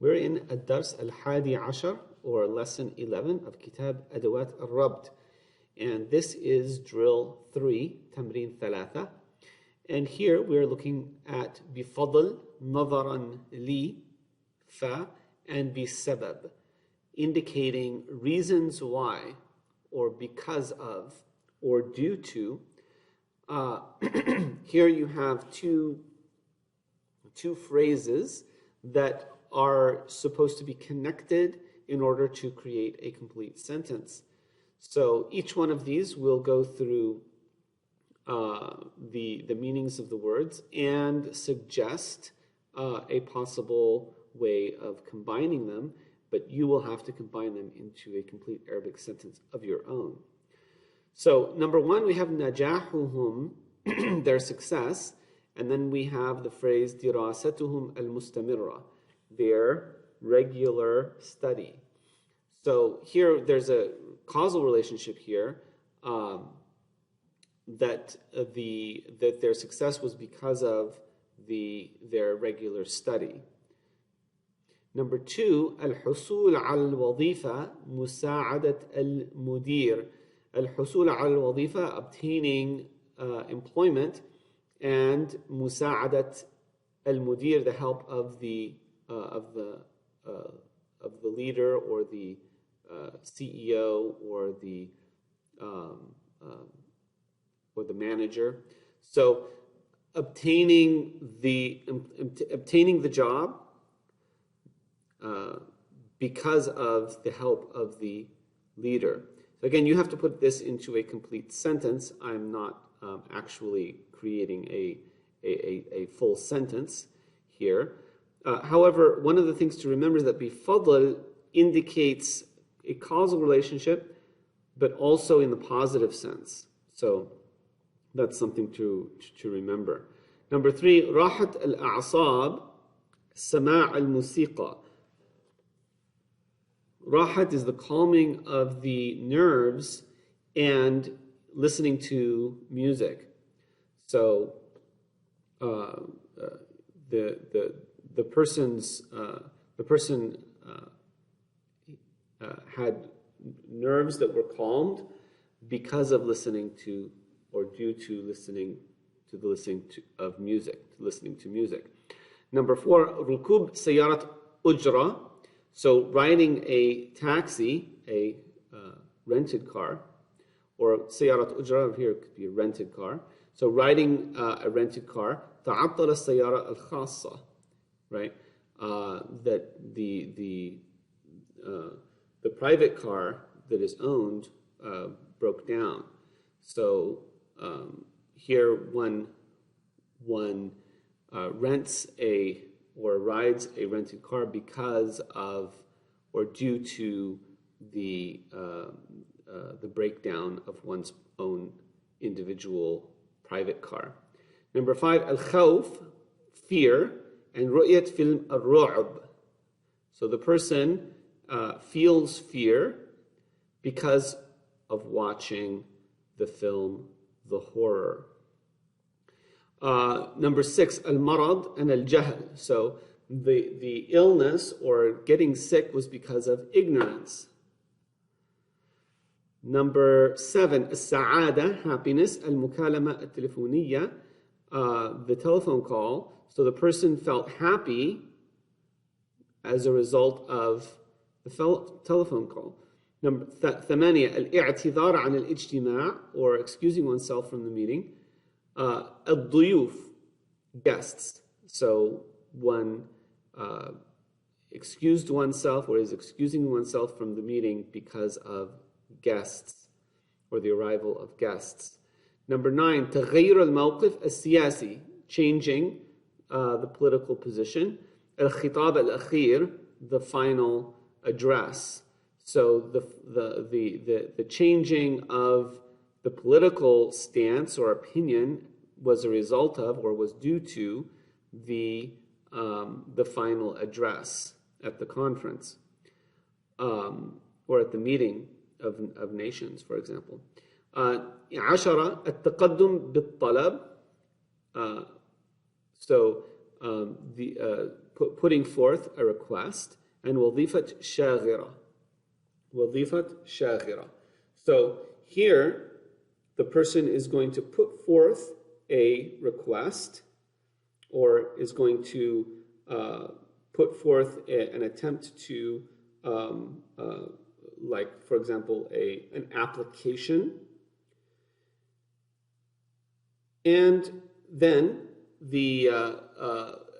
We're in Ad-Dars Al-Hadi Ashar, or lesson 11 of Kitab Adawat Al-Rabt. And this is drill 3, Tamreen Thalatha. And here we're looking at Bifadl, Nadaran Li, Fa, and Bisabab, indicating reasons why, or because of, or due to. Here you have two phrases that are supposed to be connected in order to create a complete sentence. So each one of these will go through the meanings of the words and suggest a possible way of combining them, but you will have to combine them into a complete Arabic sentence of your own. So number one, we have najahuhum, their success, and then we have the phrase dirasatuhum al-mustamirra, their regular study. So here there's a causal relationship here that their success was because of their regular study. Number two, al-husul al-wadifa musa'adat al-mudir. Al-husul al-wadifa, obtaining employment, and musa'adat al-mudir, the help of the leader or the CEO or the manager. So obtaining the job because of the help of the leader. So again, you have to put this into a complete sentence. I'm not actually creating a full sentence here. However, one of the things to remember is that bifadl indicates a causal relationship, but also in the positive sense. So that's something to remember. Number three, rahat al-a'sab, sama' al-musiqa. Rahat is the calming of the nerves and listening to music. So the person had nerves that were calmed because of listening to, or due to listening to music. Number four, rukub sayarat ujra. So riding a taxi, a rented car, or sayarat ujra here could be a rented car. So riding a rented car, ta'attala sayara al-khassa, right? That the private car that is owned broke down. So here one rents or rides a rented car because of or due to the breakdown of one's own individual private car. Number five, al-khawf, fear, and ru'yat film al-ru'ab. So the person feels fear because of watching the film, the horror. Number six, al-marad and al-jahl. So the illness or getting sick was because of ignorance. Number seven, al-sa'ada, happiness, al-mukalama al-telefoniyya, the telephone call. So the person felt happy as a result of the telephone call. Number ثمانية, الاعتذار عن الاجتماع, or excusing oneself from the meeting. الضيوف, guests. So one excused oneself or is excusing oneself from the meeting because of guests or the arrival of guests. Number nine, تغير الموقف السياسي, changing the political position. الخطاب الأخير, the final address. So the changing of the political stance or opinion was a result of, or was due to, the final address at the conference, or at the meeting of nations, for example. 10 التقدم بالطلب. So putting forth a request, and وظيفة شاغرة. وظيفة شاغرة. So here, the person is going to put forth a request, or is going to put forth an attempt to, like, for example, an application. And then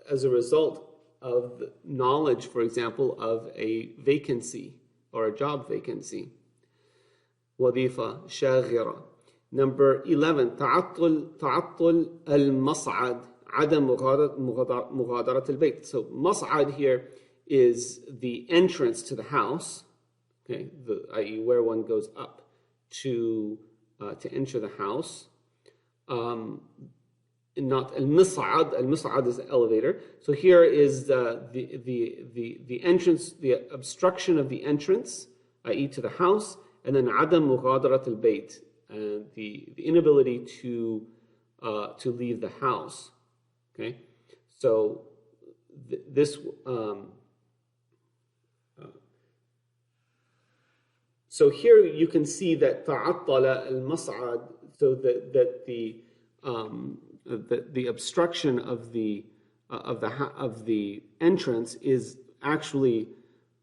as a result of the knowledge, for example, of a vacancy or a job vacancy. وظيفة شاغرة. Number 11, تعطل المصعد عدم مغادرة البيت. So مصعد here is the entrance to the house, okay, i.e. where one goes up to enter the house. Not al-mis'ad. Al-mis'ad is the elevator. So here is the entrance, the obstruction of the entrance, i.e. to the house, and then عدم مغادرة البيت, the inability to leave the house. Okay, so so here you can see that تعطل المصعد, so that the obstruction of the entrance is actually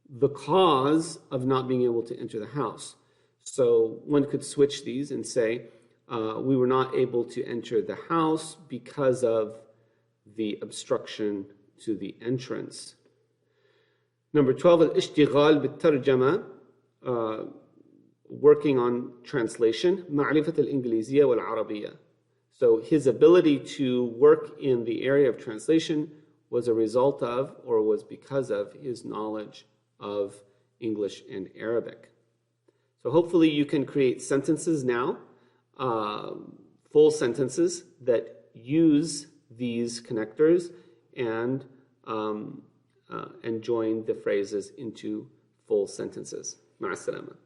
the cause of not being able to enter the house. So one could switch these and say we were not able to enter the house because of the obstruction to the entrance. Number 12, الاشتغال بالترجمة, working on translation, معرفة الإنجليزية والعربية. So his ability to work in the area of translation was a result of, or was because of, his knowledge of English and Arabic. So hopefully you can create sentences now, full sentences that use these connectors and join the phrases into full sentences. مع السلامة.